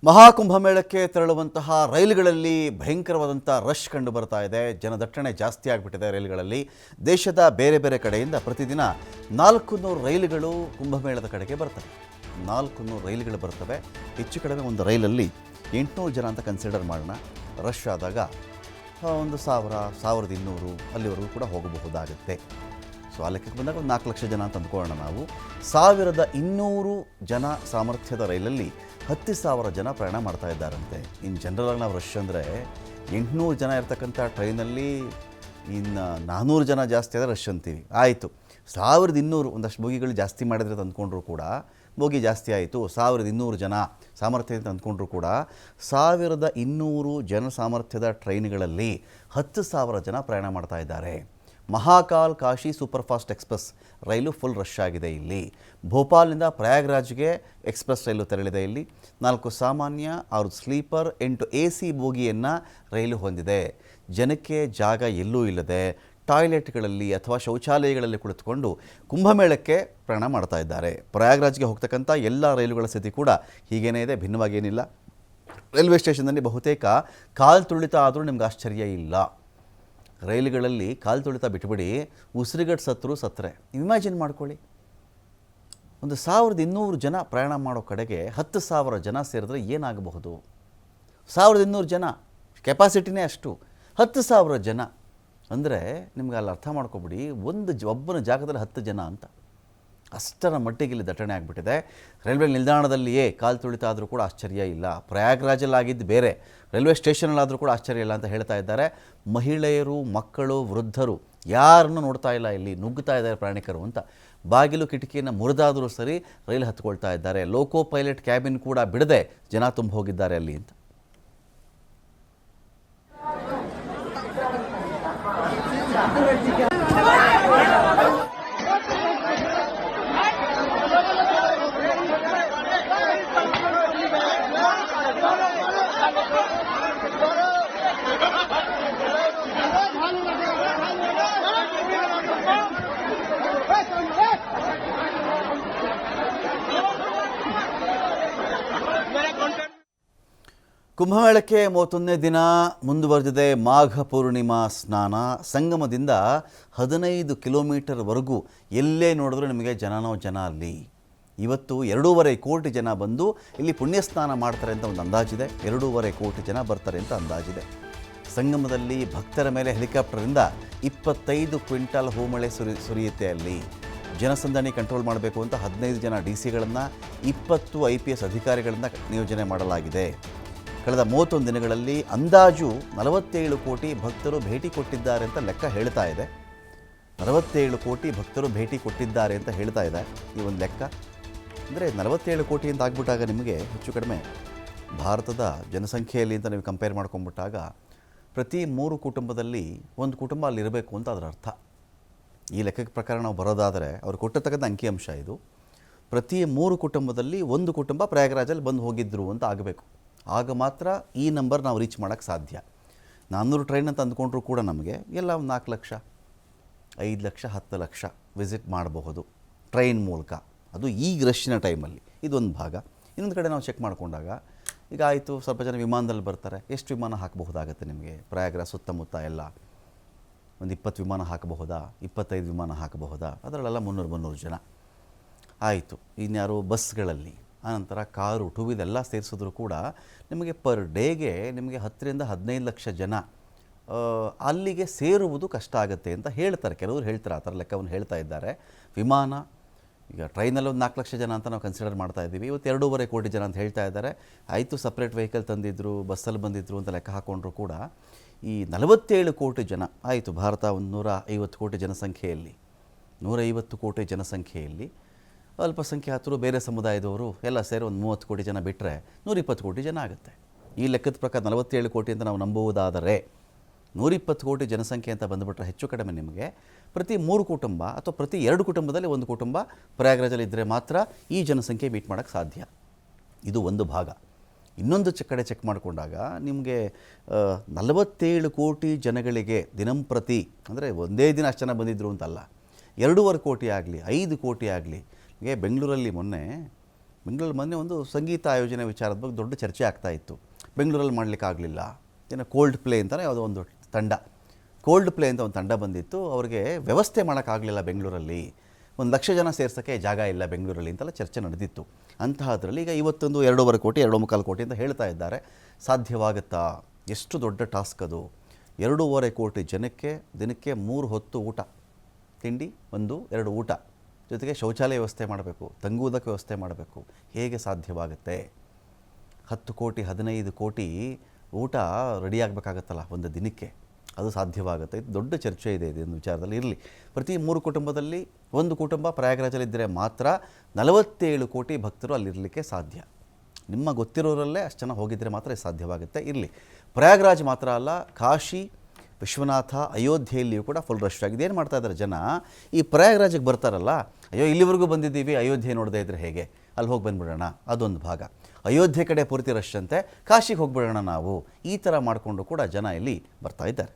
ಮಹಾಕುಂಭಮೇಳಕ್ಕೆ ತೆರಳುವಂತಹ ರೈಲುಗಳಲ್ಲಿ ಭಯಂಕರವಾದಂಥ ರಶ್ ಕಂಡು ಬರ್ತಾ ಇದೆ. ಜನದಟ್ಟಣೆ ಜಾಸ್ತಿ ಆಗಿಬಿಟ್ಟಿದೆ ರೈಲುಗಳಲ್ಲಿ. ದೇಶದ ಬೇರೆ ಬೇರೆ ಕಡೆಯಿಂದ ಪ್ರತಿದಿನ 400 ರೈಲುಗಳು ಕುಂಭಮೇಳದ ಕಡೆಗೆ ಬರ್ತವೆ. 400 ರೈಲುಗಳು ಬರ್ತವೆ. ಹೆಚ್ಚು ಕಡಿಮೆ ಒಂದು ರೈಲಲ್ಲಿ 800 ಜನ ಅಂತ ಕನ್ಸಿಡರ್ ಮಾಡೋಣ. ರಶ್ ಆದಾಗ ಒಂದು 1000, 1200 ಅಲ್ಲಿವರೆಗೂ ಕೂಡ ಹೋಗಬಹುದಾಗುತ್ತೆ. ಸೊ ಆ ಲೆಕ್ಕಕ್ಕೆ ಬಂದಾಗ ಒಂದು 4 ಲಕ್ಷ ಜನ ಅಂತ ಅಂದ್ಕೊಳ್ಳೋಣ ನಾವು. 1200 ಜನ ಸಾಮರ್ಥ್ಯದ ರೈಲಲ್ಲಿ 10,000 ಜನ ಪ್ರಯಾಣ ಮಾಡ್ತಾ ಇದ್ದಾರಂತೆ. ಇನ್ನು ಜನರಲಾಗಿ ನಾವು ರಶ್ ಅಂದರೆ 800 ಜನ ಇರ್ತಕ್ಕಂಥ ಟ್ರೈನಲ್ಲಿ ಇನ್ನು 400 ಜನ ಜಾಸ್ತಿ ಆದರೆ ರಶ್ ಅಂತೀವಿ. ಆಯಿತು, 1200 ಒಂದಷ್ಟು ಬೋಗಿಗಳು ಜಾಸ್ತಿ ಮಾಡಿದ್ರೆ ಅಂತ ಅಂದ್ಕೊಂಡ್ರು ಕೂಡ ಬೋಗಿ ಜಾಸ್ತಿ ಆಯಿತು. 1200 ಜನ ಸಾಮರ್ಥ್ಯ ಅಂತ ಅಂದ್ಕೊಂಡ್ರು ಕೂಡ 1200 ಜನ ಸಾಮರ್ಥ್ಯದ ಟ್ರೈನ್ಗಳಲ್ಲಿ 10,000 ಜನ ಪ್ರಯಾಣ ಮಾಡ್ತಾ ಇದ್ದಾರೆ. ಮಹಾಕಾಲ್ ಕಾಶಿ ಸೂಪರ್ಫಾಸ್ಟ್ ಎಕ್ಸ್ಪ್ರೆಸ್ ರೈಲು ಫುಲ್ ರಶ್ ಆಗಿದೆ. ಇಲ್ಲಿ ಭೋಪಾಲ್ನಿಂದ ಪ್ರಯಾಗ್ರಾಜ್ಗೆ ಎಕ್ಸ್ಪ್ರೆಸ್ ರೈಲು ತೆರಳಿದೆ. ಇಲ್ಲಿ 4 ಸಾಮಾನ್ಯ, 6 ಸ್ಲೀಪರ್, 8 AC ಬೋಗಿಯನ್ನು ರೈಲು ಹೊಂದಿದೆ. ಜನಕ್ಕೆ ಜಾಗ ಎಲ್ಲೂ ಇಲ್ಲದೆ ಟಾಯ್ಲೆಟ್ಗಳಲ್ಲಿ ಅಥವಾ ಶೌಚಾಲಯಗಳಲ್ಲಿ ಕುಳಿತುಕೊಂಡು ಕುಂಭಮೇಳಕ್ಕೆ ಪ್ರಯಾಣ ಮಾಡ್ತಾ ಇದ್ದಾರೆ. ಪ್ರಯಾಗ್ರಾಜ್ಗೆ ಹೋಗ್ತಕ್ಕಂಥ ಎಲ್ಲ ರೈಲುಗಳ ಸ್ಥಿತಿ ಕೂಡ ಹೀಗೇನೇ ಇದೆ, ಭಿನ್ನವಾಗೇನಿಲ್ಲ. ರೈಲ್ವೆ ಸ್ಟೇಷನ್ನಲ್ಲಿ ಬಹುತೇಕ ಕಾಲು ತುಳಿತ ಆದರೂ ನಿಮ್ಗೆ ಆಶ್ಚರ್ಯ ಇಲ್ಲ. ರೈಲುಗಳಲ್ಲಿ ಕಾಲು ತುಳಿತ ಬಿಟ್ಬಿಡಿ, ಉಸಿರುಗಟ್ಟು ಸತ್ತರೆ ಇಮ್ಯಾಜಿನ್ ಮಾಡ್ಕೊಳ್ಳಿ. ಒಂದು 1200 ಜನ ಪ್ರಯಾಣ ಮಾಡೋ ಕಡೆಗೆ 10,000 ಜನ ಸೇರಿದ್ರೆ ಏನಾಗಬಹುದು? 1200 ಜನ ಕೆಪಾಸಿಟಿನೇ ಅಷ್ಟು. 10,000 ಜನ ಅಂದರೆ ನಿಮ್ಗೆ ಅಲ್ಲಿ ಅರ್ಥ ಮಾಡ್ಕೊಬಿಡಿ, ಒಬ್ಬನ ಜಾಗದಲ್ಲಿ 10 ಜನ ಅಂತ. ಅಷ್ಟರ ಮಟ್ಟಿಗೆ ಇಲ್ಲಿ ದಟ್ಟಣೆ ಆಗಿಬಿಟ್ಟಿದೆ. ರೈಲ್ವೆ ನಿಲ್ದಾಣದಲ್ಲಿಯೇ ಕಾಲು ತುಳಿತ ಆದರೂ ಕೂಡ ಆಶ್ಚರ್ಯ ಇಲ್ಲ. ಪ್ರಯಾಗ್ರಾಜಲ್ಲಾಗಿದ್ದು ಬೇರೆ, ರೈಲ್ವೆ ಸ್ಟೇಷನಲ್ಲಾದರೂ ಕೂಡ ಆಶ್ಚರ್ಯ ಇಲ್ಲ ಅಂತ ಹೇಳ್ತಾ ಇದ್ದಾರೆ. ಮಹಿಳೆಯರು, ಮಕ್ಕಳು, ವೃದ್ಧರು ಯಾರನ್ನು ನೋಡ್ತಾ ಇಲ್ಲ, ಇಲ್ಲಿ ನುಗ್ಗುತ್ತಾ ಇದ್ದಾರೆ ಪ್ರಯಾಣಿಕರು ಅಂತ. ಬಾಗಿಲು ಕಿಟಕಿಯನ್ನು ಮುರಿದಾದರೂ ಸರಿ ರೈಲು ಹತ್ಕೊಳ್ತಾ ಇದ್ದಾರೆ. ಲೋಕೋ ಪೈಲಟ್ ಕ್ಯಾಬಿನ್ ಕೂಡ ಬಿಡದೆ ಜನ ತುಂಬ ಹೋಗಿದ್ದಾರೆ ಅಲ್ಲಿ ಅಂತ. ಕುಂಭಮೇಳಕ್ಕೆ 31ನೇ ದಿನ ಮುಂದುವರೆದಿದೆ ಮಾಘ ಪೂರ್ಣಿಮಾ ಸ್ನಾನ. ಸಂಗಮದಿಂದ 15 ಕಿಲೋಮೀಟರ್ವರೆಗೂ ಎಲ್ಲೇ ನೋಡಿದ್ರೂ ನಿಮಗೆ ಜನನೋ ಜನ ಅಲ್ಲಿ. ಇವತ್ತು 2.5 ಕೋಟಿ ಜನ ಬಂದು ಇಲ್ಲಿ ಪುಣ್ಯ ಸ್ನಾನ ಮಾಡ್ತಾರೆ ಅಂತ ಒಂದು ಅಂದಾಜಿದೆ. 2.5 ಕೋಟಿ ಜನ ಬರ್ತಾರೆ ಅಂತ ಅಂದಾಜಿದೆ. ಸಂಗಮದಲ್ಲಿ ಭಕ್ತರ ಮೇಲೆ ಹೆಲಿಕಾಪ್ಟರಿಂದ 25 ಕ್ವಿಂಟಲ್ ಹೂಮಳೆ ಸುರಿಯುತ್ತೆ. ಅಲ್ಲಿ ಜನಸಂದಣಿ ಕಂಟ್ರೋಲ್ ಮಾಡಬೇಕು ಅಂತ 15 ಜನ DC-ಗಳನ್ನು 20 IPS ಅಧಿಕಾರಿಗಳನ್ನು ನಿಯೋಜನೆ ಮಾಡಲಾಗಿದೆ. ಕಳೆದ 31 ದಿನಗಳಲ್ಲಿ ಅಂದಾಜು 47 ಕೋಟಿ ಭಕ್ತರು ಭೇಟಿ ಕೊಟ್ಟಿದ್ದಾರೆ ಅಂತ ಲೆಕ್ಕ ಹೇಳ್ತಾ ಇದೆ. 47 ಕೋಟಿ ಭಕ್ತರು ಭೇಟಿ ಕೊಟ್ಟಿದ್ದಾರೆ ಅಂತ ಹೇಳ್ತಾ ಇದೆ ಈ ಒಂದು ಲೆಕ್ಕ. ಅಂದರೆ 47 ಕೋಟಿ ಅಂತ ಆಗ್ಬಿಟ್ಟಾಗ ನಿಮಗೆ ಹೆಚ್ಚು ಕಡಿಮೆ ಭಾರತದ ಜನಸಂಖ್ಯೆಯಲ್ಲಿ ಅಂತ ನೀವು ಕಂಪೇರ್ ಮಾಡ್ಕೊಂಡ್ಬಿಟ್ಟಾಗ ಪ್ರತಿ 3 ಕುಟುಂಬದಲ್ಲಿ ಒಂದು ಕುಟುಂಬ ಅಲ್ಲಿರಬೇಕು ಅಂತ ಅದರ ಅರ್ಥ. ಈ ಲೆಕ್ಕದ ಪ್ರಕಾರ ನಾವು ಬರೋದಾದರೆ ಅವ್ರು ಕೊಟ್ಟಿರ್ತಕ್ಕಂಥ ಅಂಕಿಅಂಶ ಇದು. ಪ್ರತಿ 3 ಕುಟುಂಬದಲ್ಲಿ ಒಂದು ಕುಟುಂಬ ಪ್ರಯಾಗ್ರಾಜಲ್ಲಿ ಬಂದು ಹೋಗಿದ್ರು ಅಂತ ಆಗಬೇಕು. ಆಗ ಮಾತ್ರ ಈ ನಂಬರ್ ನಾವು ರೀಚ್ ಮಾಡೋಕ್ಕೆ ಸಾಧ್ಯ. 400 ಟ್ರೈನ್ ಅಂತ ಅಂದ್ಕೊಂಡ್ರೂ ಕೂಡ ನಮಗೆ ಎಲ್ಲ 4 ಲಕ್ಷ, 5 ಲಕ್ಷ, 10 ಲಕ್ಷ ವಿಸಿಟ್ ಮಾಡಬಹುದು ಟ್ರೈನ್ ಮೂಲಕ. ಅದು ಈಗ ರಶ್ಶಿನ ಟೈಮಲ್ಲಿ ಇದೊಂದು ಭಾಗ. ಇನ್ನೊಂದು ಕಡೆ ನಾವು ಚೆಕ್ ಮಾಡಿಕೊಂಡಾಗ ಈಗ ಆಯಿತು, ಸ್ವಲ್ಪ ಜನ ವಿಮಾನದಲ್ಲಿ ಬರ್ತಾರೆ. ಎಷ್ಟು ವಿಮಾನ ಹಾಕಬಹುದಾಗುತ್ತೆ ನಿಮಗೆ? ಪ್ರಯಾಗ್ರಾಜ್ ಸುತ್ತಮುತ್ತ ಎಲ್ಲ ಒಂದು 20 ವಿಮಾನ ಹಾಕಬಹುದಾ, 25 ವಿಮಾನ ಹಾಕಬಹುದಾ? ಅದರಲ್ಲೆಲ್ಲ 300 ಜನ ಆಯಿತು. ಇನ್ಯಾರು ಬಸ್ಗಳಲ್ಲಿ, ಆನಂತರ ಕಾರು, ಟೂ ವೀಲರ್ ಎಲ್ಲ ಸೇರಿಸಿದ್ರು ಕೂಡ ನಿಮಗೆ ಪರ್ ಡೇಗೆ ನಿಮಗೆ 10 ರಿಂದ 15 ಲಕ್ಷ ಜನ ಅಲ್ಲಿಗೆ ಸೇರುವುದು ಕಷ್ಟ ಆಗುತ್ತೆ ಅಂತ ಹೇಳ್ತಾರೆ. ಕೆಲವರು ಹೇಳ್ತಾರೆ, ಆ ಥರ ಲೆಕ್ಕವನ್ನು ಹೇಳ್ತಾ ಇದ್ದಾರೆ. ವಿಮಾನ ಈಗ ಟ್ರೈನಲ್ಲಿ ಒಂದು 4 ಲಕ್ಷ ಜನ ಅಂತ ನಾವು ಕನ್ಸಿಡರ್ ಮಾಡ್ತಾ ಇದ್ದೀವಿ. ಇವತ್ತು 2.5 ಕೋಟಿ ಜನ ಅಂತ ಹೇಳ್ತಾ ಇದ್ದಾರೆ. ಆಯಿತು, ಸಪ್ರೇಟ್ ವೆಹಿಕಲ್ ತಂದಿದ್ರು, ಬಸ್ಸಲ್ಲಿ ಬಂದಿದ್ದರು ಅಂತ ಲೆಕ್ಕ ಹಾಕ್ಕೊಂಡ್ರು ಕೂಡ ಈ 47 ಕೋಟಿ ಜನ ಆಯಿತು. ಭಾರತ ಒಂದು 150 ಕೋಟಿ ಜನಸಂಖ್ಯೆಯಲ್ಲಿ 150 ಕೋಟಿ ಜನಸಂಖ್ಯೆಯಲ್ಲಿ ಅಲ್ಪಸಂಖ್ಯಾತರು, ಬೇರೆ ಸಮುದಾಯದವರು ಎಲ್ಲ ಸೇರಿ ಒಂದು 30 ಕೋಟಿ ಜನ ಬಿಟ್ಟರೆ 120 ಕೋಟಿ ಜನ ಆಗುತ್ತೆ. ಈ ಲೆಕ್ಕದ ಪ್ರಕಾರ 47 ಕೋಟಿ ಅಂತ ನಾವು ನಂಬುವುದಾದರೆ 120 ಕೋಟಿ ಜನಸಂಖ್ಯೆ ಅಂತ ಬಂದುಬಿಟ್ರೆ ಹೆಚ್ಚು ಕಡಿಮೆ ನಿಮಗೆ ಪ್ರತಿ 3 ಕುಟುಂಬ ಅಥವಾ ಪ್ರತಿ 2 ಕುಟುಂಬದಲ್ಲಿ ಒಂದು ಕುಟುಂಬ ಪ್ರಯಾಗ್ರಾಜಲ್ಲಿ ಇದ್ದರೆ ಮಾತ್ರ ಈ ಜನಸಂಖ್ಯೆ ಮೀಟ್ ಮಾಡೋಕ್ಕೆ ಸಾಧ್ಯ. ಇದು ಒಂದು ಭಾಗ. ಇನ್ನೊಂದು ಕಡೆ ಚೆಕ್ ಮಾಡಿಕೊಂಡಾಗ ನಿಮಗೆ 47 ಕೋಟಿ ಜನಗಳಿಗೆ ದಿನಂಪ್ರತಿ, ಅಂದರೆ ಒಂದೇ ದಿನ ಅಷ್ಟು ಜನ ಬಂದಿದ್ದರು ಅಂತಲ್ಲ, 2.5 ಕೋಟಿ ಆಗಲಿ, 5 ಕೋಟಿ ಆಗಲಿ. ಬೆಂಗಳೂರಲ್ಲಿ ಮೊನ್ನೆ ಬೆಂಗಳೂರಲ್ಲಿ ಮೊನ್ನೆ ಒಂದು ಸಂಗೀತ ಆಯೋಜನೆ ವಿಚಾರದ ಬಗ್ಗೆ ದೊಡ್ಡ ಚರ್ಚೆ ಆಗ್ತಾ ಇತ್ತು. ಬೆಂಗಳೂರಲ್ಲಿ ಮಾಡಲಿಕ್ಕಾಗಲಿಲ್ಲ, ಏನೋ ಕೋಲ್ಡ್ ಪ್ಲೇ ಅಂತಲೇ ಯಾವುದೋ ಒಂದು ತಂಡ, ಕೋಲ್ಡ್ ಪ್ಲೇ ಅಂತ ಒಂದು ತಂಡ ಬಂದಿತ್ತು. ಅವ್ರಿಗೆ ವ್ಯವಸ್ಥೆ ಮಾಡೋಕ್ಕಾಗಲಿಲ್ಲ ಬೆಂಗಳೂರಲ್ಲಿ, 1,00,000 ಜನ ಸೇರ್ಸೋಕ್ಕೆ ಜಾಗ ಇಲ್ಲ ಬೆಂಗಳೂರಲ್ಲಿ ಅಂತೆಲ್ಲ ಚರ್ಚೆ ನಡೆದಿತ್ತು. ಅಂತಹದ್ರಲ್ಲಿ ಈಗ ಇವತ್ತೊಂದು 2.25 ಕೋಟಿ 2.25 ಕೋಟಿ ಅಂತ ಹೇಳ್ತಾ ಇದ್ದಾರೆ. ಸಾಧ್ಯವಾಗುತ್ತಾ? ಎಷ್ಟು ದೊಡ್ಡ ಟಾಸ್ಕ್ ಅದು. 2.25 ಕೋಟಿ ಜನಕ್ಕೆ ದಿನಕ್ಕೆ 3 ಹೊತ್ತು ಊಟ, ತಿಂಡಿ 1-2 ಊಟ, ಜೊತೆಗೆ ಶೌಚಾಲಯ ವ್ಯವಸ್ಥೆ ಮಾಡಬೇಕು, ತಂಗುವುದಕ್ಕೆ ವ್ಯವಸ್ಥೆ ಮಾಡಬೇಕು. ಹೇಗೆ ಸಾಧ್ಯವಾಗುತ್ತೆ? 10 ಕೋಟಿ 15 ಕೋಟಿ ಊಟ ರೆಡಿ ಆಗಬೇಕಾಗತ್ತಲ್ಲ ಒಂದು ದಿನಕ್ಕೆ, ಅದು ಸಾಧ್ಯವಾಗುತ್ತೆ? ಇದು ದೊಡ್ಡ ಚರ್ಚೆ ಇದೆ ಇದೊಂದು ವಿಚಾರದಲ್ಲಿ. ಇರಲಿ, ಪ್ರತಿ 3 ಕುಟುಂಬದಲ್ಲಿ 1 ಕುಟುಂಬ ಪ್ರಯಾಗ್ರಾಜಲ್ಲಿದ್ದರೆ ಮಾತ್ರ 47 ಕೋಟಿ ಭಕ್ತರು ಅಲ್ಲಿರಲಿಕ್ಕೆ ಸಾಧ್ಯ. ನಿಮ್ಮ ಗೊತ್ತಿರೋರಲ್ಲೇ ಅಷ್ಟು ಜನ ಹೋಗಿದ್ದರೆ ಮಾತ್ರ ಇದು ಸಾಧ್ಯವಾಗುತ್ತೆ. ಇರಲಿ, ಪ್ರಯಾಗ್ರಾಜ್ ಮಾತ್ರ ಅಲ್ಲ, ಕಾಶಿ, ವಿಶ್ವನಾಥ, ಅಯೋಧ್ಯೆಯಲ್ಲಿಯೂ ಕೂಡ ಫುಲ್ ರಶ್ ಆಗಿದೆ. ಏನು ಮಾಡ್ತಾ ಇದ್ದಾರೆ ಜನ, ಈ ಪ್ರಯಾಗ್ರಾಜಿಗೆ ಬರ್ತಾರಲ್ಲ, ಅಯ್ಯೋ ಇಲ್ಲಿವರೆಗೂ ಬಂದಿದ್ದೀವಿ, ಅಯೋಧ್ಯೆ ನೋಡದೇ ಇದ್ದರೆ ಹೇಗೆ, ಅಲ್ಲಿ ಹೋಗಿ ಬಂದುಬಿಡೋಣ, ಅದೊಂದು ಭಾಗ. ಅಯೋಧ್ಯೆ ಕಡೆ ಪೂರ್ತಿ ರಶ್ ಅಂತೆ, ಕಾಶಿಗೆ ಹೋಗಿಬಿಡೋಣ ನಾವು, ಈ ಥರ ಮಾಡಿಕೊಂಡು ಕೂಡ ಜನ ಇಲ್ಲಿ ಬರ್ತಾ ಇದ್ದಾರೆ.